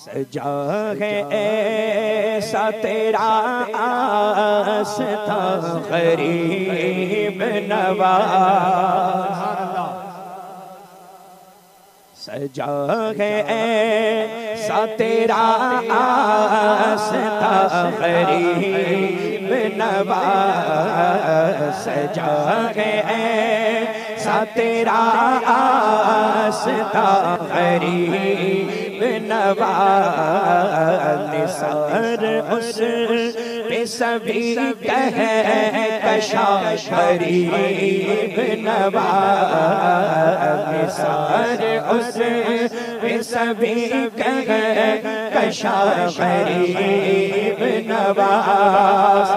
सजा है ऐसा तेरा आस्था गरीब नवाज, सजा है ऐसा तेरा आस्था गरीब नवाज, सजा है ऐसा तेरा आस्था गरीब नवाज। निसार उस पे सभी कहे कशा गरीब नवाज, निसार उस पे सभी कहे कशा गरीब नवाज।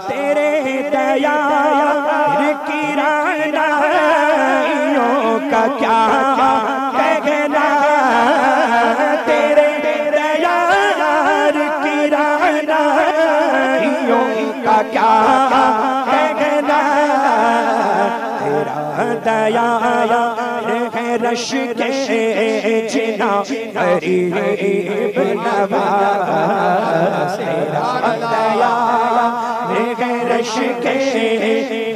तेरे दया की रानाइयों का क्या कहना, तेरे दया की रानाइयों का क्या कहना। तेरा दया है रश के जिना गरीब नवाज, तेरा दया है रश के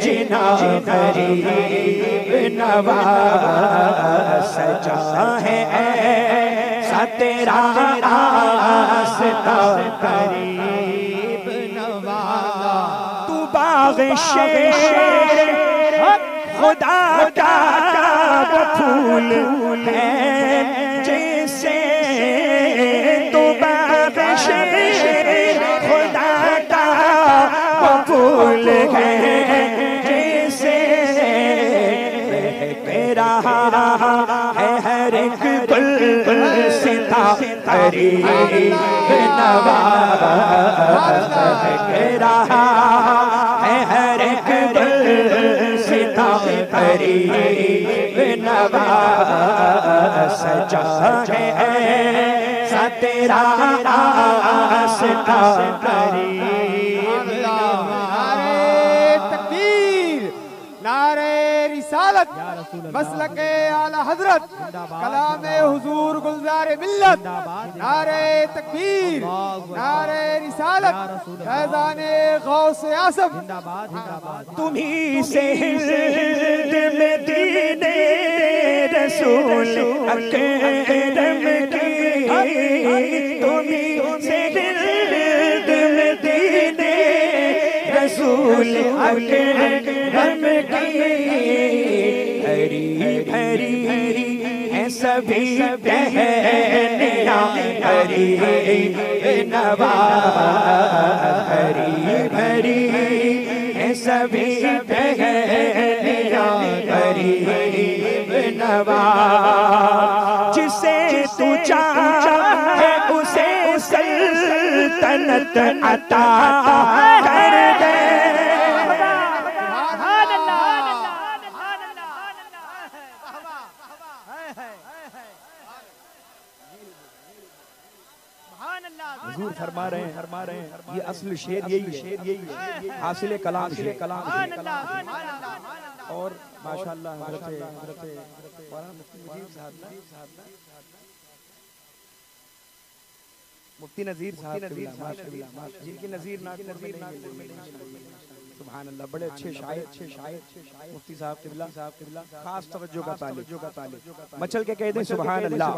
जिना गरीब नवाज। सजा है ऐसा तेरा आस्था गरीब नवाज। तू बाग़-ए खुदा का फूल है जैसे, तू बाग़-ए खुदा का फूल है जैसे। रहा है हर एक गुल सिता गरीब नवाज, रहा है हर एक गुल सिता गरीब नवाज। सजा है ऐसा तेरा आस्था गरीब नवाज। तकबीर, नारे रिसालत, मसलके आला हजरत, कलामे हुजूर गुलजार मिल्लत। नारे तकबीर, नारे रिसालत, फैज़ाने गौसे आसम। तुम्ही से हिल्द में दीने रसूल अकरम की, तुम्ही से हिल्द में दीने रसूल अकरम की। हरी भरी है सभी बहनियाँ गरीब नवाज, हरी भरी है सभी बहनियाँ गरीब नवाज। जिसे तू चाहे उसे सल्तनत अता कर दे। हुजूर फरमा रहे हैं ये असल शेर यही है, हासिल कलाम है। और माशाअल्लाह मुफ्ती नज़ीर साहब जिनकी नज़ीर सुभान अल्लाह, बड़े अच्छे शायर मुफ्ती साहब क़िबला खास तवज्जो का तालिब मचल के कह दें सुभान अल्लाह।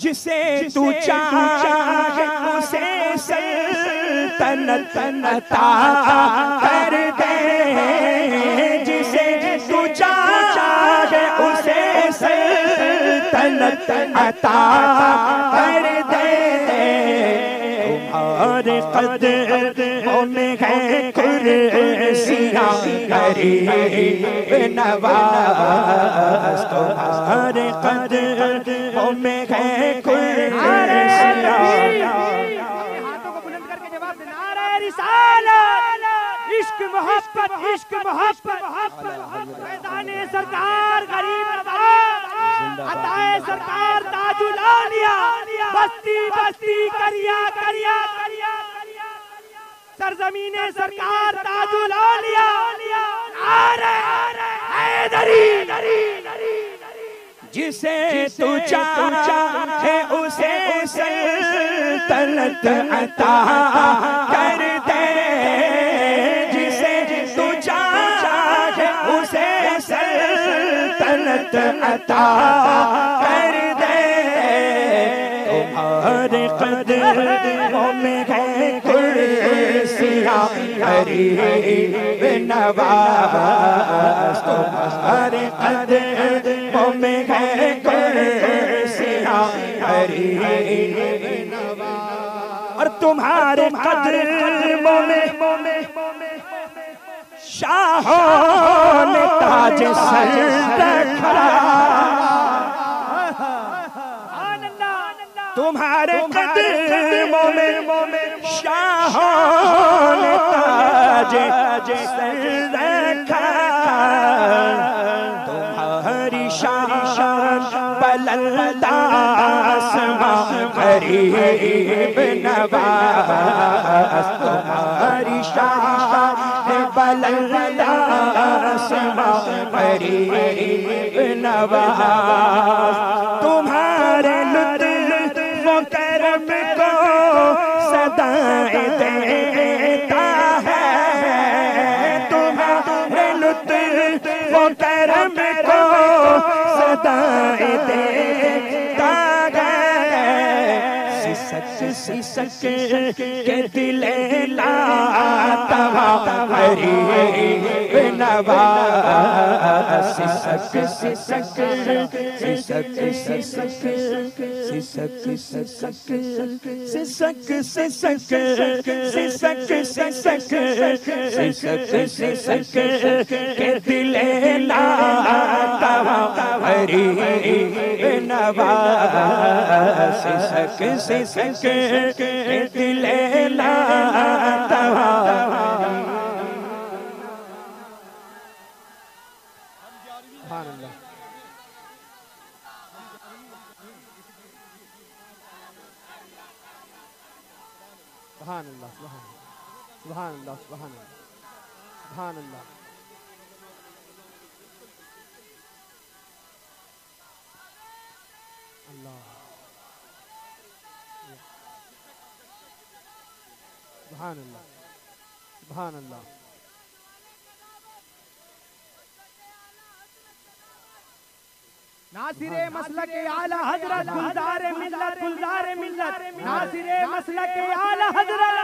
जिसे तू चाहे उसे सल्तनत अता कर दे, जिसे तू चाहे उसे सल्तनत अता कर दे। तुम्हारे कदमों में है कुर्सियाँ गरीब नवाज, तुम्हारे कदमों में है कुर्सियाँ। हाथों को बुलंद करके जवाब देना। नारे रिसालत, इश्क मोहब्बत, इश्क मोहब्बत, फैज़ाने सरकार गरीब नवाज, अताए सरकार ताजुल औलिया, बस्ती बस्ती करिया करिया, सरजमीने सरकार ताजुल औलिया। नारे हैदरी, जिसे तू चाहे उसे सल्तनत अता कर दे, जिसे तू चाहे उसे सल्तनत अता कर दे। तुम्हारे कदमों में है कुर्सियां गरीब नवाज, तुम्हारे कदमों में है कुर्सियां गरीब नवाज, और तुम्हारे कदमों में शाहों ने ताज सर रखा, तुम्हारे कदमों में शाहों ने ताज सर रखा। तुम्हारी शान बुलंद आसमां गरीब नवाज, तुम्हारी शान बुलंद आसमां गरीब नवाज। तुम्हारे करम को सदाएं देता है, तुम्हारे लुत्फ वो करम को सदाएं देता है। सिसक के दिले लातवा गरीब नवाज, सिसक के दिले लातवा गरीब नवाज, सिसक के दिले लातवा। सुभान अल्लाह, सुभान अल्लाह, सुभान अल्लाह, सुभान अल्लाह। अल्लाह सुभान अल्लाह, सुभान अल्लाह। नासिरे मसलक आला हजरत गुलजार मिल्लत, गुलजार मिल्लत, नासिरे मसलक आला हजरत।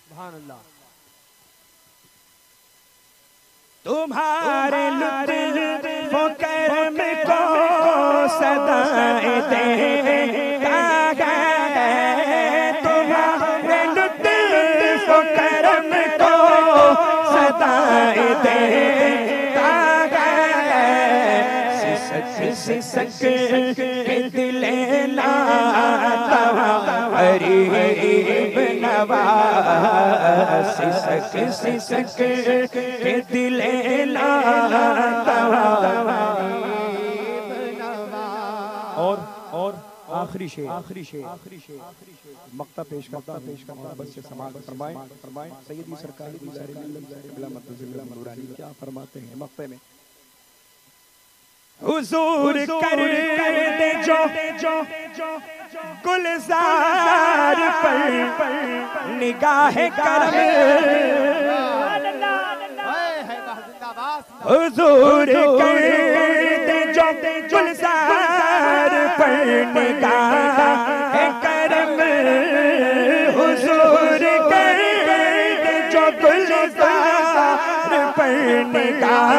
सुभान अल्लाह। तुम्हारे लुत्फ वो करम को सदाएं देता है, तुम्हारे लुत्फ वो करम को सदाएं देता है। सिसक के दिले लातवा गरीब नवाज, सिसक के दिले लातवा। और आखिरी शेर मक्ता पेश करता बस से समाज फरमाएं सैयदी सरकार क्या फरमाते हैं मक्ते में। हुजूर कर दे जो गुलजार पर निगाह करम, हुजूर कर दे जो गुलजार पर निगाह करम, हुजूर कर दे जो गुलजार पर निगाह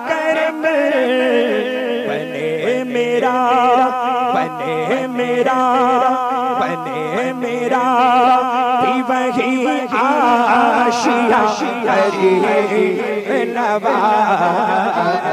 करम। बने मेरा भी वही आशिया गरीब नवाज।